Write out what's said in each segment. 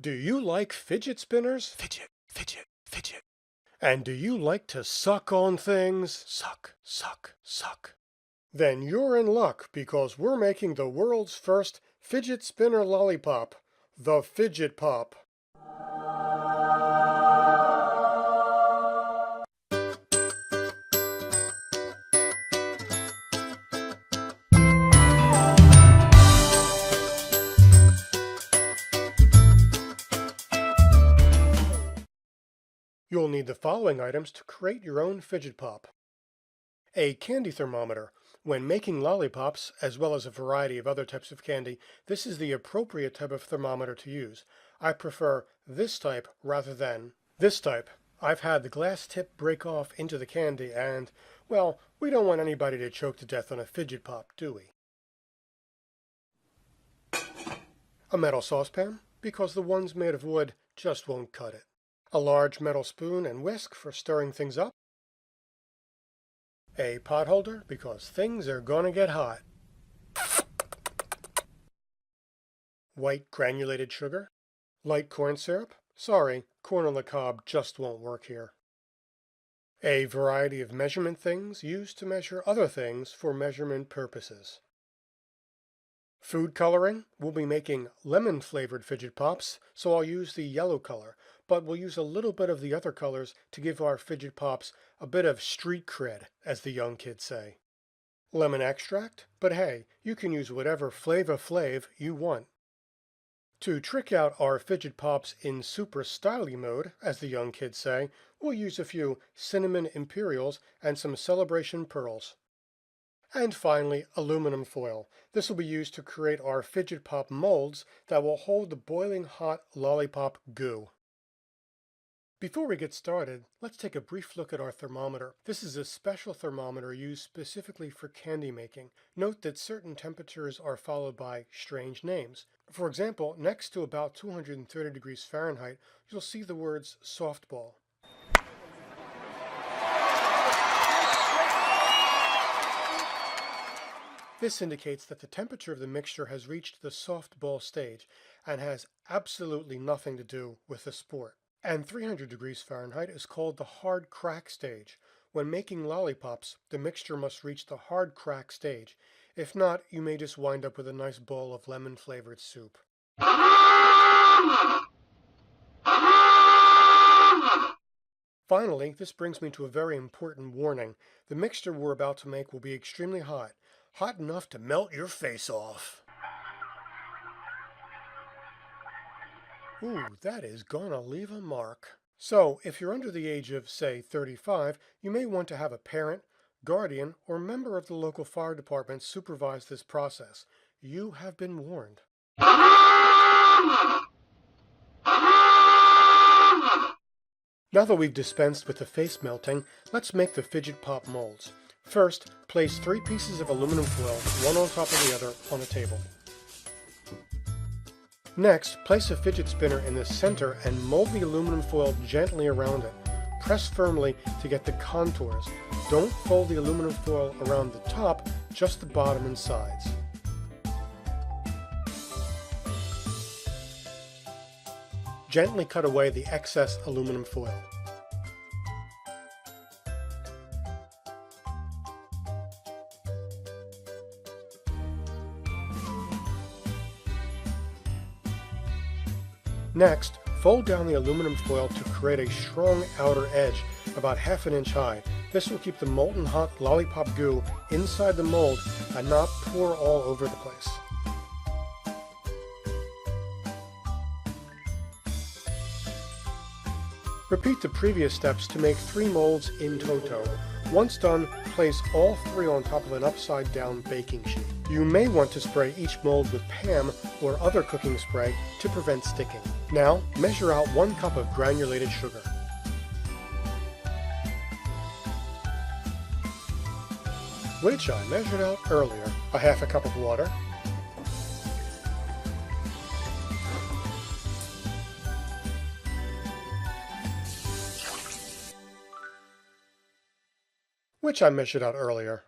Do you like fidget spinners? Fidget, fidget, fidget. And do you like to suck on things? Suck, suck, suck. Then you're in luck because we're making the world's first fidget spinner lollipop, the Fidget Pop. You'll need the following items to create your own Fidget Pop. A candy thermometer. When making lollipops, as well as a variety of other types of candy, this is the appropriate type of thermometer to use. I prefer this type rather than this type. I've had the glass tip break off into the candy and, well, we don't want anybody to choke to death on a Fidget Pop, do we? A metal saucepan, because the ones made of wood just won't cut it. A large metal spoon and whisk for stirring things up. A pot holder, because things are gonna get hot. White granulated sugar. Light corn syrup. Sorry, corn on the cob just won't work here. A variety of measurement things used to measure other things for measurement purposes. Food coloring. We'll be making lemon-flavored Fidget Pops, so I'll use the yellow color, but we'll use a little bit of the other colors to give our Fidget Pops a bit of street cred, as the young kids say. Lemon extract, but hey, you can use whatever Flavor Flav you want. To trick out our Fidget Pops in super styly mode, as the young kids say, we'll use a few cinnamon imperials and some celebration pearls. And finally, aluminum foil. This will be used to create our Fidget Pop molds that will hold the boiling hot lollipop goo. Before we get started, let's take a brief look at our thermometer. This is a special thermometer used specifically for candy making. Note that certain temperatures are followed by strange names. For example, next to about 230 degrees Fahrenheit, you'll see the words softball. This indicates that the temperature of the mixture has reached the softball stage and has absolutely nothing to do with the sport. And 300 degrees Fahrenheit is called the hard crack stage. When making lollipops, the mixture must reach the hard crack stage. If not, you may just wind up with a nice bowl of lemon-flavored soup. Finally, this brings me to a very important warning. The mixture we're about to make will be extremely hot. Hot enough to melt your face off. Ooh, that is gonna leave a mark. So, if you're under the age of, say, 35, you may want to have a parent, guardian, or member of the local fire department supervise this process. You have been warned. Now that we've dispensed with the face melting, let's make the Fidget Pop molds. First, place 3 pieces of aluminum foil, one on top of the other, on a table. Next, place a fidget spinner in the center and mold the aluminum foil gently around it. Press firmly to get the contours. Don't fold the aluminum foil around the top, just the bottom and sides. Gently cut away the excess aluminum foil. Next, fold down the aluminum foil to create a strong outer edge, about ½ inch high. This will keep the molten hot lollipop goo inside the mold and not pour all over the place. Repeat the previous steps to make 3 molds in toto. Once done, place all 3 on top of an upside down baking sheet. You may want to spray each mold with Pam or other cooking spray to prevent sticking. Now, measure out 1 cup of granulated sugar. Which I measured out earlier. A ½ cup of water. Which I measured out earlier.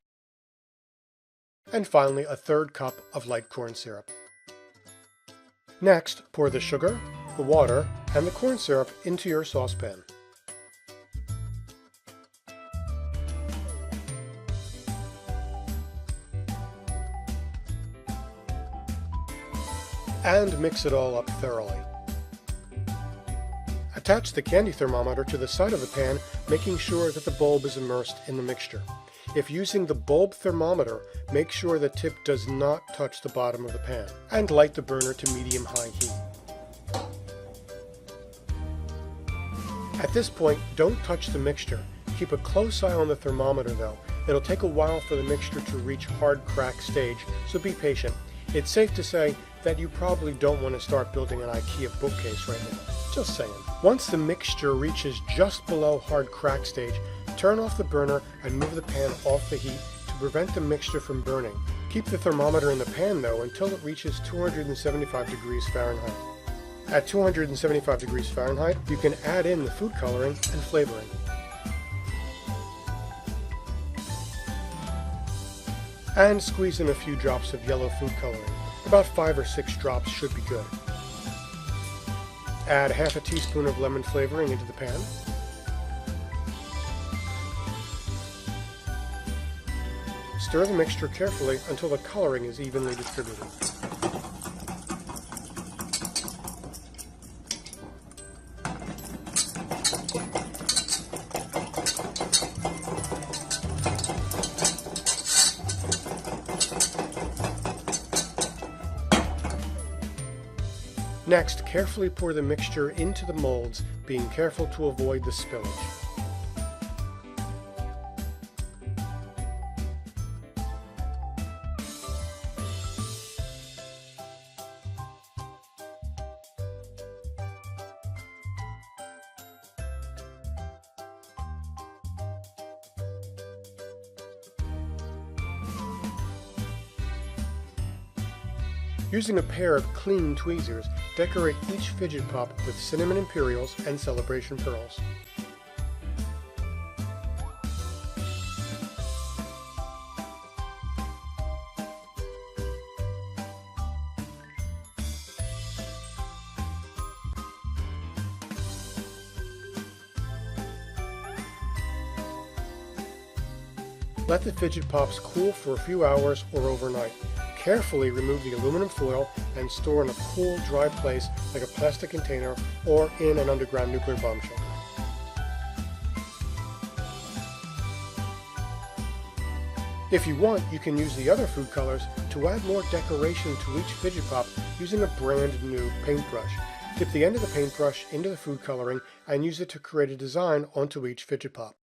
And finally, a 1/3 cup of light corn syrup. Next, pour the sugar, the water, and the corn syrup into your saucepan. And mix it all up thoroughly. Attach the candy thermometer to the side of the pan, making sure that the bulb is immersed in the mixture. If using the bulb thermometer, make sure the tip does not touch the bottom of the pan, and light the burner to medium-high heat. At this point, don't touch the mixture. Keep a close eye on the thermometer though. It'll take a while for the mixture to reach hard crack stage, so be patient. It's safe to say that you probably don't want to start building an IKEA bookcase right now. Just saying. Once the mixture reaches just below hard crack stage, turn off the burner and move the pan off the heat to prevent the mixture from burning. Keep the thermometer in the pan though until it reaches 275 degrees Fahrenheit. At 275 degrees Fahrenheit, you can add in the food coloring and flavoring. And squeeze in a few drops of yellow food coloring. About 5 or 6 drops should be good. Add half a teaspoon of lemon flavoring into the pan. Stir the mixture carefully until the coloring is evenly distributed. Next, carefully pour the mixture into the molds, being careful to avoid the spillage. Using a pair of clean tweezers, decorate each fidget pop with cinnamon imperials and celebration pearls. Let the fidget pops cool for a few hours or overnight. Carefully remove the aluminum foil and store in a cool, dry place like a plastic container or in an underground nuclear bomb shelter. If you want, you can use the other food colors to add more decoration to each fidget pop using a brand new paintbrush. Dip the end of the paintbrush into the food coloring and use it to create a design onto each fidget pop.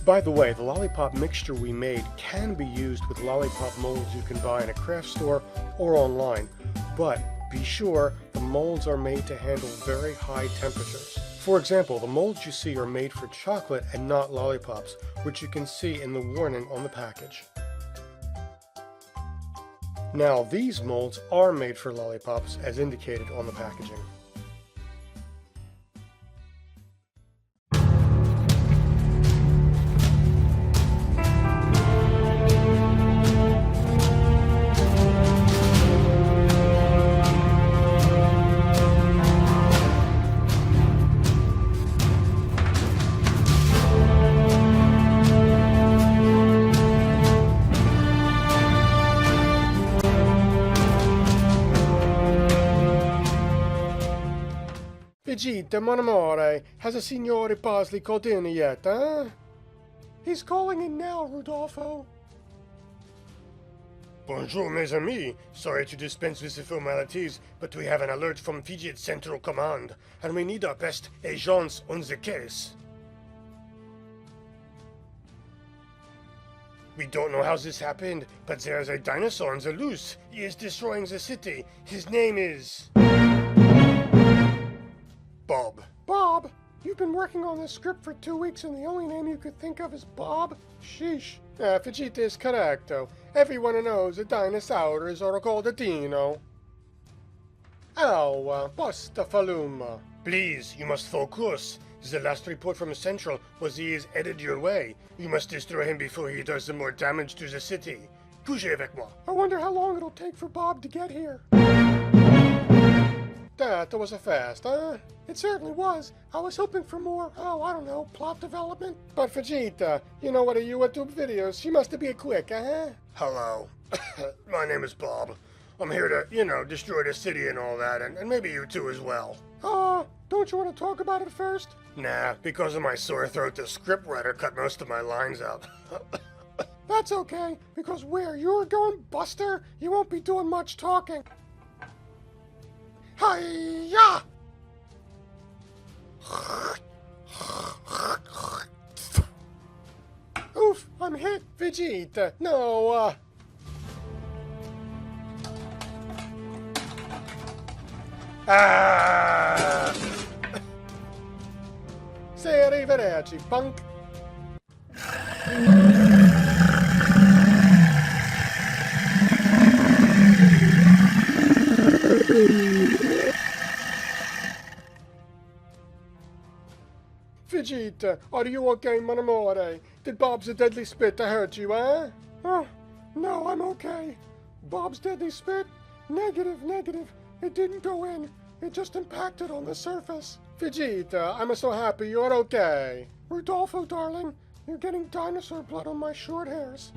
By the way, the lollipop mixture we made can be used with lollipop molds you can buy in a craft store or online, but be sure the molds are made to handle very high temperatures. For example, the molds you see are made for chocolate and not lollipops, which you can see in the warning on the package. Now, these molds are made for lollipops as indicated on the packaging. Vegeta, mon amore, has a Signore Bosley called in yet, huh? He's calling in now, Rudolfo. Bonjour, mes amis. Sorry to dispense with the formalities, but we have an alert from Fidget Central Command, and we need our best agents on the case. We don't know how this happened, but there's a dinosaur on the loose. He is destroying the city. His name is... Bob. Bob? You've been working on this script for 2 weeks and the only name you could think of is Bob? Sheesh. Vegeta is correcto. Everyone knows a dinosaur is called a dino. Ow, basta faluma. Please, you must focus. The last report from Central was he is headed your way. You must destroy him before he does some more damage to the city. Couchez avec moi. I wonder how long it'll take for Bob to get here. That was a fast, huh? It certainly was. I was hoping for more, I don't know, plot development. But Vegeta, you know what a YouTube videos, she must be quick, huh? Hello. My name is Bob. I'm here to, destroy the city and all that, and maybe you too as well. Don't you want to talk about it first? Nah, because of my sore throat, the scriptwriter cut most of my lines out. That's okay, because where you're going, Buster, you won't be doing much talking. Hi-ya! Oof, I'm hit. Vegeta, no, Say arrivederci, punk. Vegeta, are you okay, mon amore? Did Bob's a deadly spit to hurt you, eh? Oh, no, I'm okay. Bob's deadly spit? Negative. It didn't go in. It just impacted on the surface. Vegeta, I'm so happy you're okay. Rudolfo, darling, you're getting dinosaur blood on my short hairs.